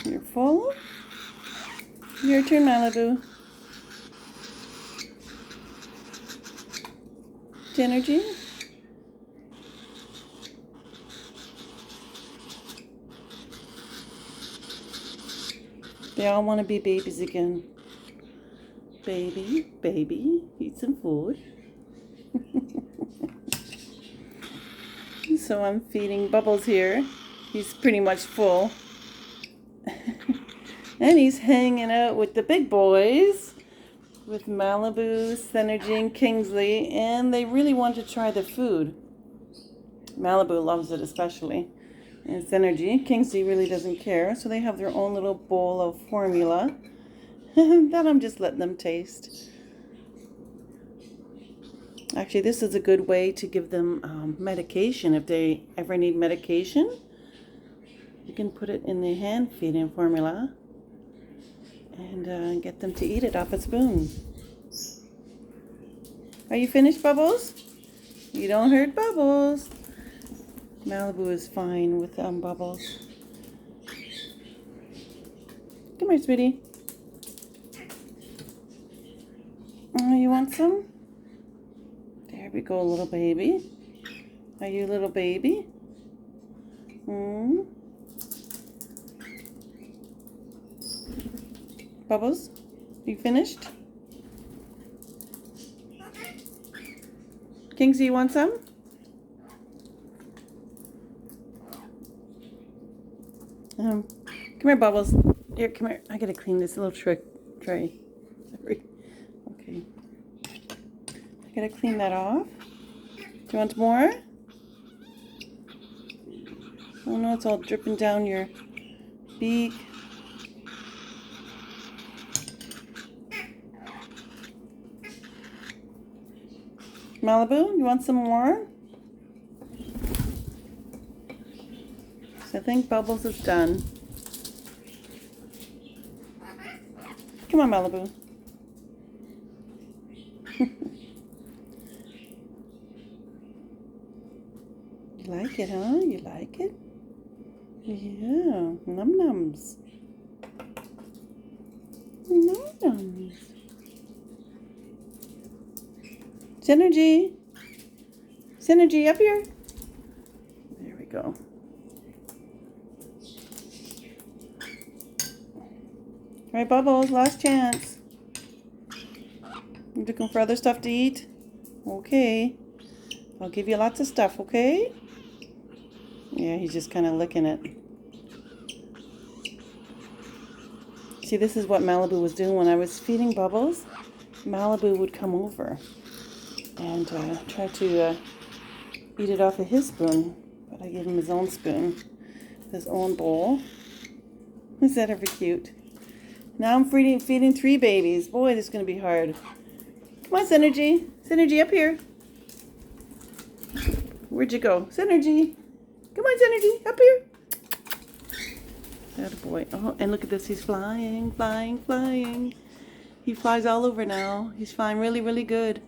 You're full? Your turn, Malibu. Synergy? They all want to be babies again. Baby, baby, eat some food. So I'm feeding Bubbles here. He's pretty much full. And he's hanging out with the big boys, with Malibu, Synergy, and Kingsley, and they really want to try the food. Malibu loves it especially. And Synergy. Kingsley really doesn't care, so they have their own little bowl of formula that I'm just letting them taste. Actually, this is a good way to give them medication. If they ever need medication, you can put it in the hand feeding formula and get them to eat it off a spoon. Are you finished, Bubbles? You don't hurt Bubbles. Malibu is fine with Bubbles. Come here, sweetie. Oh, you want some? There we go, little baby. Are you a little baby? Bubbles, you finished? Kingsley, you want some? Come here, Bubbles. Here, come here. I gotta clean this little tray. Sorry. Okay. I gotta clean that off. Do you want more? Oh no, it's all dripping down your beak. Malibu, you want some more? So I think Bubbles is done. Come on, Malibu. You like it, huh? You like it? Yeah, num-nums. Num-nums. Synergy. Synergy, up here. There we go. All right, Bubbles, last chance. You looking for other stuff to eat? Okay. I'll give you lots of stuff, okay? Yeah, he's just kind of licking it. See, this is what Malibu was doing when I was feeding Bubbles. Malibu would come over and try to eat it off of his spoon. But I gave him his own spoon, his own bowl. Is that ever cute? Now I'm feeding 3 babies. Boy, this is going to be hard. Come on, Synergy. Synergy, up here. Where'd you go? Synergy. Come on, Synergy, up here. That boy. Oh, and look at this. He's flying, flying, flying. He flies all over now. He's flying really, really good.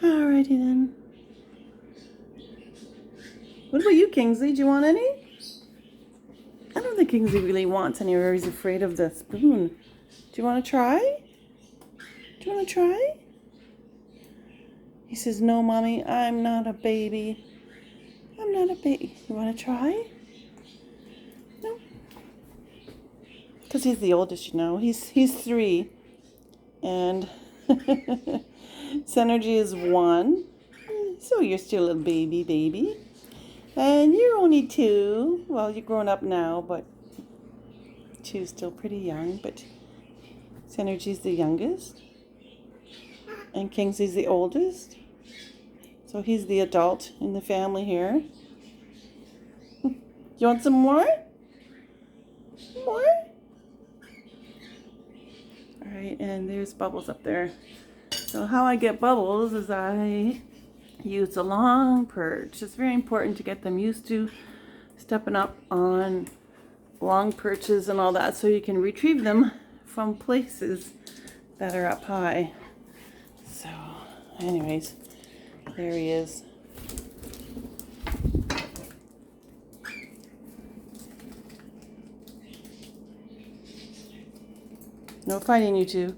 Alrighty then. What about you, Kingsley? Do you want any? I don't think Kingsley really wants any, or he's afraid of the spoon. Do you want to try? Do you want to try? He says, no, Mommy, I'm not a baby. I'm not a baby. You want to try? No. Because he's the oldest, you know. He's 3. And Synergy is 1. So you're still a baby. And you're only 2. Well, you're grown up now, but 2's still pretty young. But Synergy's the youngest. And Kingsley's the oldest. So he's the adult in the family here. You want some more? More? Alright, and there's Bubbles up there. So how I get Bubbles is I use a long perch. It's very important to get them used to stepping up on long perches and all that so you can retrieve them from places that are up high. So anyways, there he is. No fighting, you two.